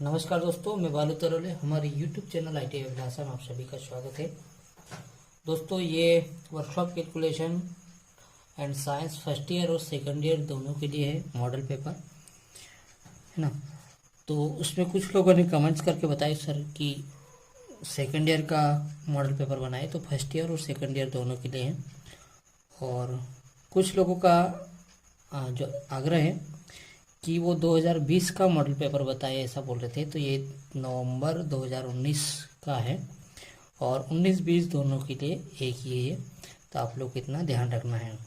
नमस्कार दोस्तों, मैं बालू तरोले। हमारे YouTube चैनल ITI अभिलाषा में आप सभी का स्वागत है। दोस्तों, ये workshop calculation and science first year और सेकंड ईयर दोनों के लिए है मॉडल पेपर, है ना। तो उसमें कुछ लोगों ने कमेंट्स करके बताया सर कि सेकंड ईयर का मॉडल पेपर बनाए, तो फर्स्ट ईयर और सेकंड ईयर दोनों के लिए है। और कुछ लोगों का जो आग्रह है कि वो 2020 का मॉडल पेपर बताए, ऐसा बोल रहे थे। तो ये नवंबर 2019 का है और 19-20 दोनों के लिए एक ही है, तो आप लोग इतना ध्यान रखना है।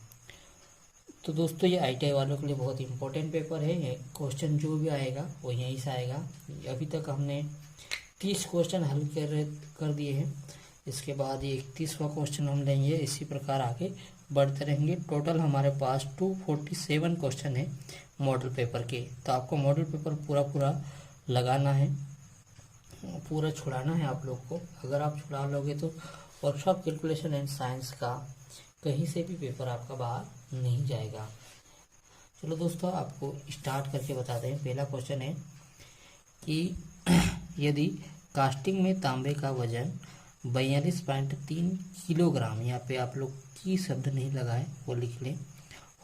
तो दोस्तों, ये ITI वालों के लिए बहुत इंपॉर्टेंट पेपर है। ये क्वेश्चन जो भी आएगा वो यहीं से आएगा। अभी तक हमने 30 क्वेश्चन हल कर दिए हैं। इसके बाद ये 31वां क्वेश्चन हम लेंगे। इसी प्रकार आगे बढ़ते रहेंगे। टोटल हमारे पास 247 क्वेश्चन है मॉडल पेपर के। तो आपको मॉडल पेपर पूरा लगाना है, पूरा छुड़ाना है आप लोग को। अगर आप छुड़ा लोगे तो वर्कशॉप कैलकुलेशन एंड साइंस का कहीं से भी पेपर आपका बाहर नहीं जाएगा। चलो दोस्तों, आपको स्टार्ट करके बताते हैं। पहला क्वेश्चन है कि यदि कास्टिंग में तांबे का वजन 42.3 किलोग्राम, यहाँ पे आप लोग की शब्द नहीं लगाए, वो लिख लें,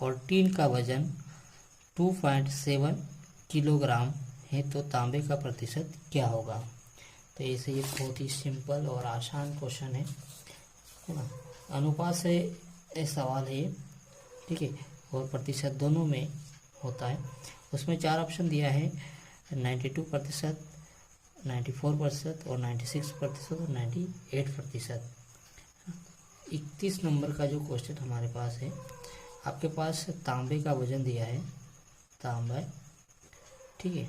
और टीन का वजन 2.7 किलोग्राम है, तो तांबे का प्रतिशत क्या होगा। तो ऐसे ये बहुत ही सिंपल और आसान क्वेश्चन है ना। अनुपात से ये सवाल है, ठीक है, और प्रतिशत दोनों में होता है। उसमें 4 ऑप्शन दिया है, 92%, 94% और 96% और 98%। 31 नंबर का जो क्वेश्चन हमारे पास है, आपके पास तांबे का वजन दिया है, तांबा, ठीक है।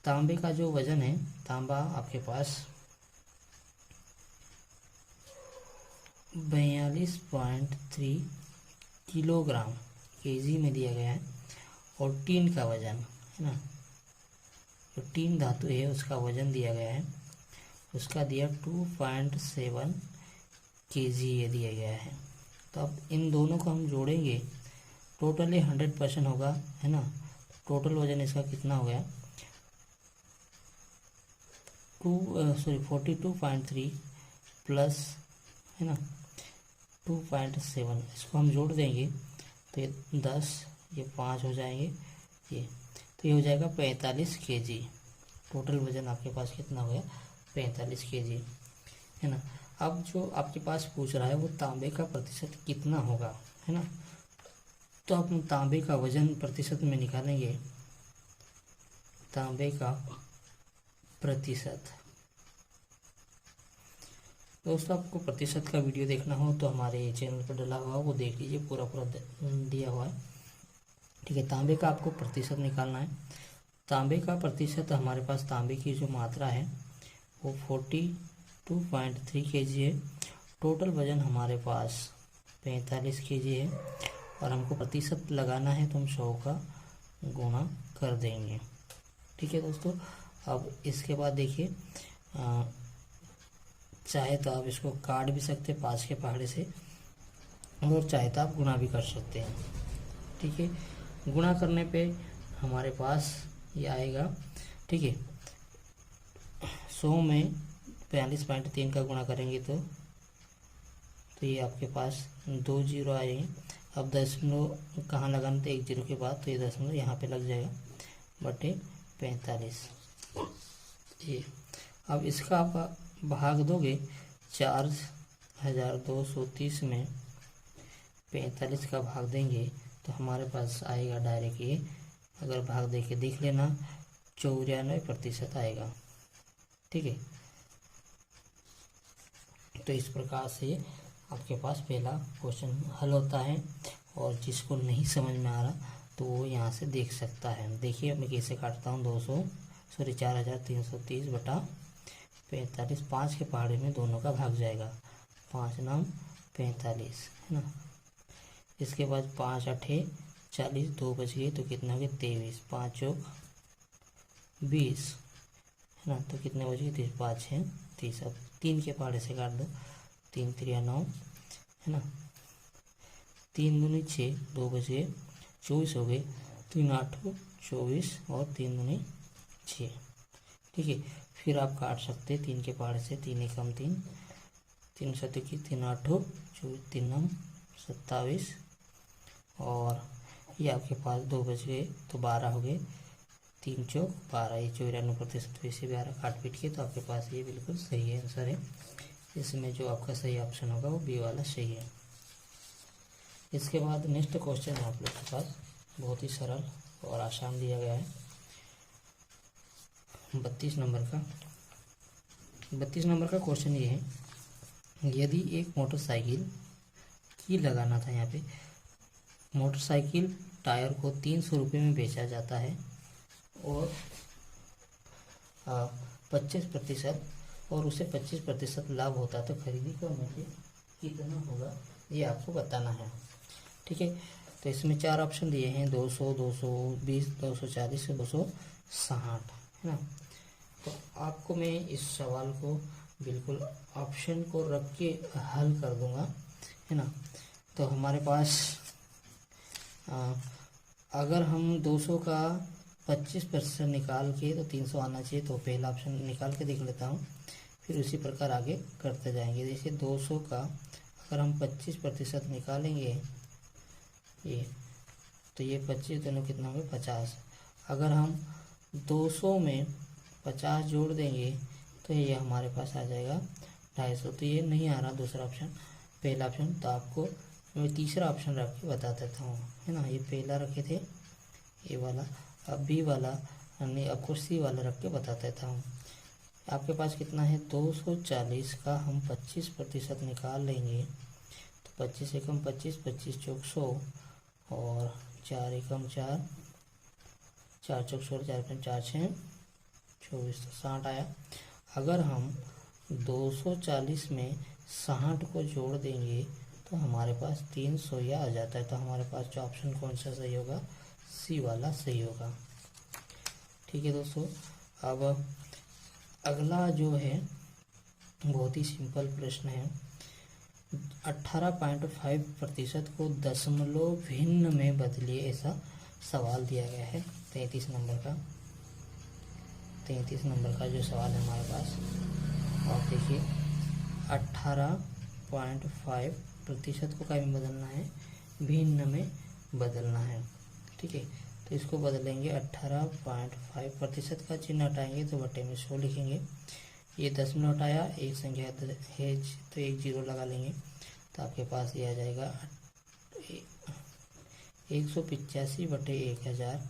तांबे का जो वजन है, तांबा आपके पास 42.3 किलोग्राम केजी में दिया गया है। और टीन का वजन है ना, जो टीन धातु है उसका वजन दिया गया है, उसका दिया 2.7 केजी ये दिया गया है। तो अब इन दोनों को हम जोड़ेंगे, टोटली 100% होगा, है ना। टोटल वजन इसका कितना हो गया, 42.3 प्लस, है ना, 2.7, इसको हम जोड़ देंगे तो ये 10, ये 5 हो जाएंगे, ये तो ये हो जाएगा 45 केजी। टोटल वजन आपके पास कितना हो गया, 45 केजी, है ना। अब जो आपके पास पूछ रहा है वो तांबे का प्रतिशत कितना होगा, है ना। तो आप तांबे का वजन प्रतिशत में निकालेंगे, तांबे का प्रतिशत। दोस्तों, आपको प्रतिशत का वीडियो देखना हो तो हमारे चैनल पर डला हुआ वो देख लीजिए, पूरा दिया हुआ है, ठीक है। तांबे का आपको प्रतिशत निकालना है। तांबे का प्रतिशत, हमारे पास तांबे की जो मात्रा है वो 42.3 केजी है। टोटल वजन हमारे पास 45 केजी है, और हमको प्रतिशत लगाना है तो हम 100 का गुणा कर देंगे, ठीक है दोस्तों। अब इसके बाद देखिए, चाहे तो आप इसको काट भी सकते हैं 5 के पहाड़े से, और चाहे तो आप गुणा भी कर सकते हैं, ठीक है। गुणा करने पे हमारे पास ये आएगा, ठीक है। 100 में 42.3 का गुणा करेंगे तो ये आपके पास 2 जीरो आएंगे। अब दशमलव कहाँ लगाना, तो 1 जीरो के बाद, तो ये दशमलव यहाँ पे लग जाएगा, बटे 45 ये। अब इसका आप भाग दोगे 4230 में 45 का भाग देंगे तो हमारे पास आएगा डायरेक्ट ये, अगर भाग दे के देख लेना, 94% आएगा, ठीक है। तो इस प्रकार से आपके पास पहला क्वेश्चन हल होता है। और जिसको नहीं समझ में आ रहा तो वो यहाँ से देख सकता है। देखिए मैं कैसे काटता हूँ, 4330 बटा 45, 5 के पहाड़े में दोनों का भाग जाएगा, 5 नाम 45, है ना। इसके बाद 5 8 40, 2 बच गए तो कितना हो गया, 23, 5 चौक 20, है ना। तो कितने बच गए, 5 6 30। अब 3 के पहाड़े से काट दो, 3 3 9, है ना, 3 दूनी 6, 2 बच गए 24 हो गए, 3 8 24 और 3 दूनी 6, ठीक है। फिर आप काट सकते हैं 3 के पहाड़ से, 3 एकम 3, 3 सतु की 3 आठों 3 नम 27, और ये आपके पास 2 बच गए तो 12 हो गए, 3 चौक 12, ये 94% वैसे 12 काट पीट के, तो आपके पास ये बिल्कुल सही है आंसर है। इसमें जो आपका सही ऑप्शन होगा वो बी वाला सही है। इसके बाद नेक्स्ट क्वेश्चन है आप लोग के पास, बहुत ही सरल और आसान दिया गया है। 32 नंबर का क्वेश्चन ये है, यदि एक मोटरसाइकिल की लगाना था यहाँ पे, मोटरसाइकिल टायर को 300 रुपये में बेचा जाता है और 25% और उसे 25% लाभ होता है, तो खरीदी का मूल्य कितना होगा ये आपको बताना है। ठीक है, तो इसमें 4 ऑप्शन दिए हैं, 200, 220, 240 से 260, है ना। तो आपको मैं इस सवाल को बिल्कुल ऑप्शन को रख के हल कर दूंगा, है ना। तो हमारे पास अगर हम 200 का 25% निकाल के तो 300 आना चाहिए, तो पहला ऑप्शन निकाल के देख लेता हूँ, फिर उसी प्रकार आगे करते जाएंगे। जैसे 200 का अगर हम 25% निकालेंगे ये, तो ये 25 दोनों कितना होगा 50। अगर हम 200 में 50 जोड़ देंगे तो ये हमारे पास आ जाएगा 250। तो ये नहीं आ रहा दूसरा ऑप्शन, पहला ऑप्शन। तो आपको मैं तीसरा ऑप्शन रख के बता देता हूँ, है ना। ये पहला रखे थे ए वाला, अब बी वाला, नहीं आपको सी वाला रख के बता देता हूँ। आपके पास कितना है 240 का हम 25% निकाल लेंगे तो 25 एकम 25, 25 चौक 100 और 4 एकम 4, 4 चौक 16, 4 एकम 4 6 24, तो 60 आया। अगर हम 240 में 60 को जोड़ देंगे तो हमारे पास 300 या आ जाता है। तो हमारे पास जो ऑप्शन कौन सा सही होगा, सी वाला सही होगा। ठीक है दोस्तों, अब अगला जो है बहुत ही सिंपल प्रश्न है। 18.5% को दशमलव भिन्न में बदलिए, ऐसा सवाल दिया गया है। 33 नंबर का जो सवाल है हमारे पास, आप देखिए 18.5% को क्या में बदलना है, भिन्न में बदलना है। ठीक है, तो इसको बदलेंगे 18.5% का चिन्ह हटाएंगे तो बटे में 100 लिखेंगे। ये दशमलव हटाया, एक संख्या है तो एक 0 लगा लेंगे, तो आपके पास ये आ जाएगा 185 बटे 1000।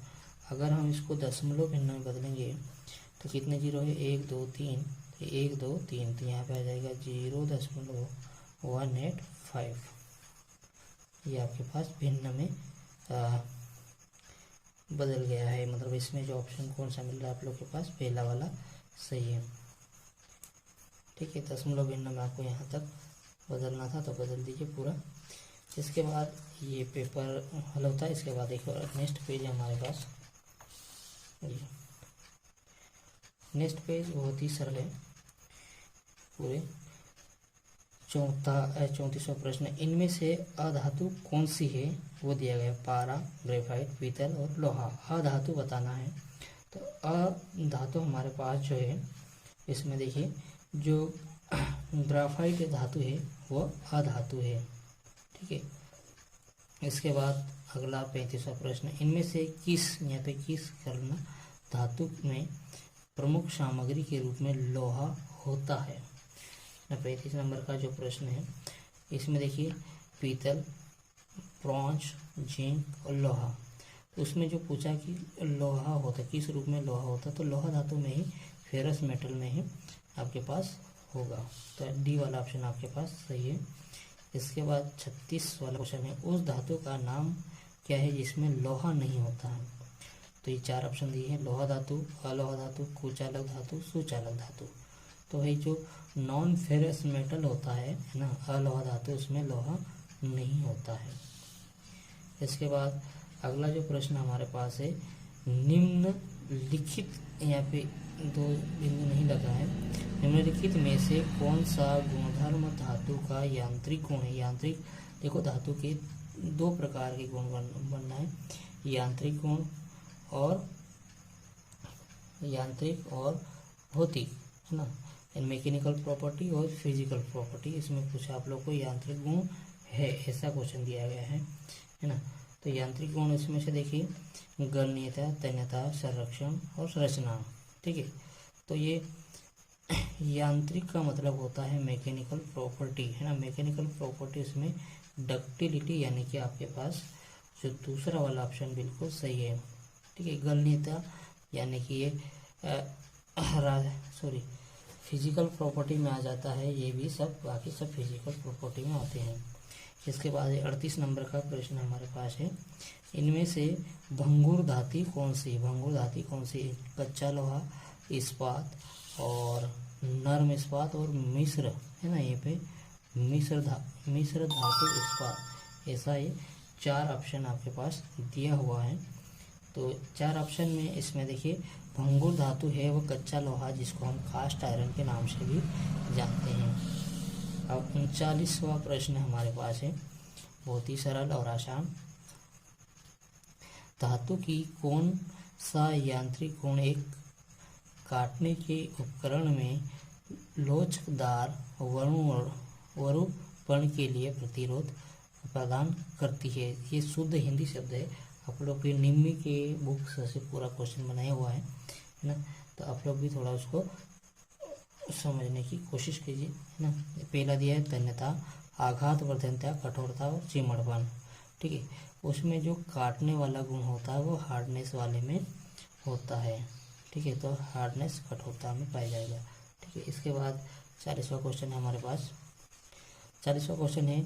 अगर हम इसको दशमलव भिन्न में बदलेंगे तो कितने 0 है, 1 2 3, 1 2 3, तो यहाँ पे आ जाएगा 0.185। ये आपके पास भिन्न में बदल गया है। मतलब इसमें जो ऑप्शन कौन सा मिल रहा है आप लोग के पास, पहला वाला सही है। ठीक है, दशमलव भिन्न में आपको यहाँ तक बदलना था तो बदल दीजिए पूरा। इसके बाद ये पेपर हल होता है। इसके बाद एक नेक्स्ट पेज है हमारे पास, नेक्स्ट पेज बहुत ही सरल है। पूरे 34वां प्रश्न, इनमें से अधातु कौन सी है वो दिया गया है, पारा, ग्रेफाइट, पीतल और लोहा। अधातु बताना है। तो अधातु हमारे पास जो है, इसमें देखिए जो ग्राफाइट धातु है वो अधातु है। ठीक है, इसके बाद अगला 35वां प्रश्न, इनमें से किस, यहाँ पे किस करना धातु में प्रमुख सामग्री के रूप में लोहा होता है। 35 नंबर का जो प्रश्न है, इसमें देखिए पीतल, ब्रॉन्ज, जिंक और लोहा। तो उसमें जो पूछा कि लोहा होता किस रूप में लोहा होता, तो लोहा धातु में ही, फेरस मेटल में ही आपके पास होगा। तो डी वाला ऑप्शन आपके पास सही है। इसके बाद 36 वाला क्वेश्चन है, उस धातु का नाम क्या है जिसमें लोहा नहीं होता है। तो ये 4 ऑप्शन दिए हैं, लोहा धातु, अलोहा धातु, कुचालक धातु, सुचालक धातु। तो भाई जो नॉन फेरस मेटल होता है ना, अलोहा धातु, उसमें लोहा नहीं होता है। इसके बाद अगला जो प्रश्न हमारे पास है, निम्नलिखित, यहाँ पे 2 बिंदु नहीं लगा है, निम्नलिखित में से कौन सा गुणधर्म धातु का यांत्रिक गुण है। यांत्रिक, देखो धातु के 2 प्रकार के गुण बनना है, यांत्रिक गुण और होती है ना। मैकेनिकल प्रॉपर्टी और फिजिकल प्रॉपर्टी, इसमें कुछ आप लोग को यांत्रिक गुण है ऐसा क्वेश्चन दिया गया है ना। तो यांत्रिक गुण इसमें से देखिए गणनीयता, तन्यता, संरक्षण और रचना। ठीक है, तो ये यांत्रिक का मतलब होता है मैकेनिकल प्रॉपर्टी, है ना। मैकेनिकल प्रॉपर्टी इसमें डक्टिलिटी, यानी कि आपके पास जो दूसरा वाला ऑप्शन बिल्कुल सही है। ठीक है, गणनीयता यानी कि ये फिजिकल प्रॉपर्टी में आ जाता है, ये भी सब बाकी सब फिजिकल प्रॉपर्टी में आते हैं। इसके बाद 38 नंबर का प्रश्न हमारे पास है, इनमें से भंगुर धातु कौन सी? भंगुर धातु कौन सी? कच्चा लोहा, इस्पात और नर्म इस्पात और मिश्र, है ना। ये पे मिश्र धातु इस्पात, ऐसा ये 4 ऑप्शन आपके पास दिया हुआ है। तो 4 ऑप्शन में इसमें देखिए भंगुर धातु है वो कच्चा लोहा, जिसको हम कास्ट आयरन के नाम से भी जानते हैं। अब 39वां प्रश्न हमारे पास है, बहुत ही सरल और आसान। धातु की कौन सा यांत्रिक गुण एक काटने के उपकरण में लोचदार वरुपण के लिए प्रतिरोध प्रदान करती है? ये शुद्ध हिंदी शब्द है, आप लोग भी निम्मी के बुक से पूरा क्वेश्चन बनाया हुआ है ना। तो आप लोग भी थोड़ा उसको समझने की कोशिश कीजिए, है ना। पहला दिया है तन्यता, आघात वर्धनता, कठोरता और चिमड़पन। ठीक है, उसमें जो काटने वाला गुण होता है वो हार्डनेस वाले में होता है। ठीक है, तो हार्डनेस कठोरता में पाया जाएगा। ठीक है, इसके बाद 40वां क्वेश्चन है हमारे पास। 40वां क्वेश्चन है,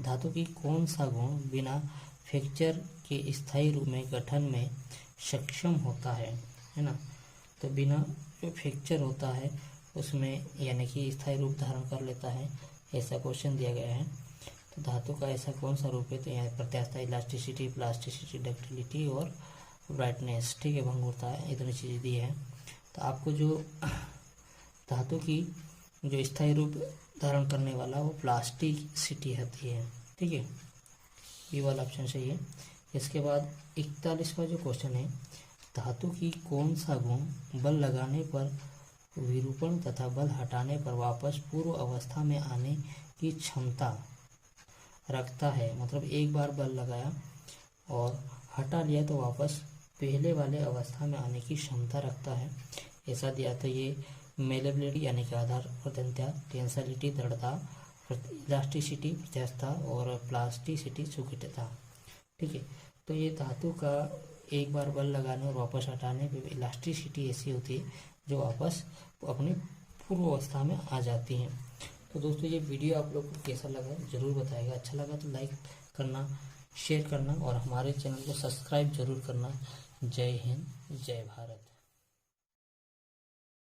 धातु की कौन सा गुण बिना फ्रैक्चर के स्थायी रूप में गठन में सक्षम होता है ना। तो बिना जो फ्रैक्चर होता है उसमें यानी कि स्थायी रूप धारण कर लेता है, ऐसा क्वेश्चन दिया गया है। तो धातु का ऐसा कौन सा रूप है? तो यहाँ प्रत्यास्थता, इलास्टिसिटी, प्लास्टिसिटी, डक्टिलिटी और ब्राइटनेस। ठीक है, भंगुरता, इतनी चीज़ें दी है। तो आपको जो धातु की जो स्थायी रूप धारण करने वाला वो प्लास्टिसिटी होती है। ठीक है, ये वाला ऑप्शन सही है। इसके बाद 41वां जो क्वेश्चन है, धातु की कौन सा गुण बल लगाने पर विरूपण तथा बल हटाने पर वापस पूर्व अवस्था में आने की क्षमता रखता है? मतलब एक बार बल लगाया और हटा लिया तो वापस पहले वाले अवस्था में आने की क्षमता रखता है, ऐसा दिया। तो ये मेलेबिलिटी यानी कि आधार प्रत्यंता, टेंसिलिटी दृढ़ता, इलास्टिसिटी प्रत्यास्थता और प्लास्टिसिटी सुकुटता। ठीक है, तो ये धातु का एक बार बल लगाने और वापस हटाने पे इलास्टिसिटी ऐसी होती है जो वापस अपने पूर्व अवस्था में आ जाती हैं। तो दोस्तों ये वीडियो आप लोग को कैसा लगा ज़रूर बताएगा। अच्छा लगा तो लाइक करना, शेयर करना और हमारे चैनल को सब्सक्राइब जरूर करना। जय हिंद, जय भारत।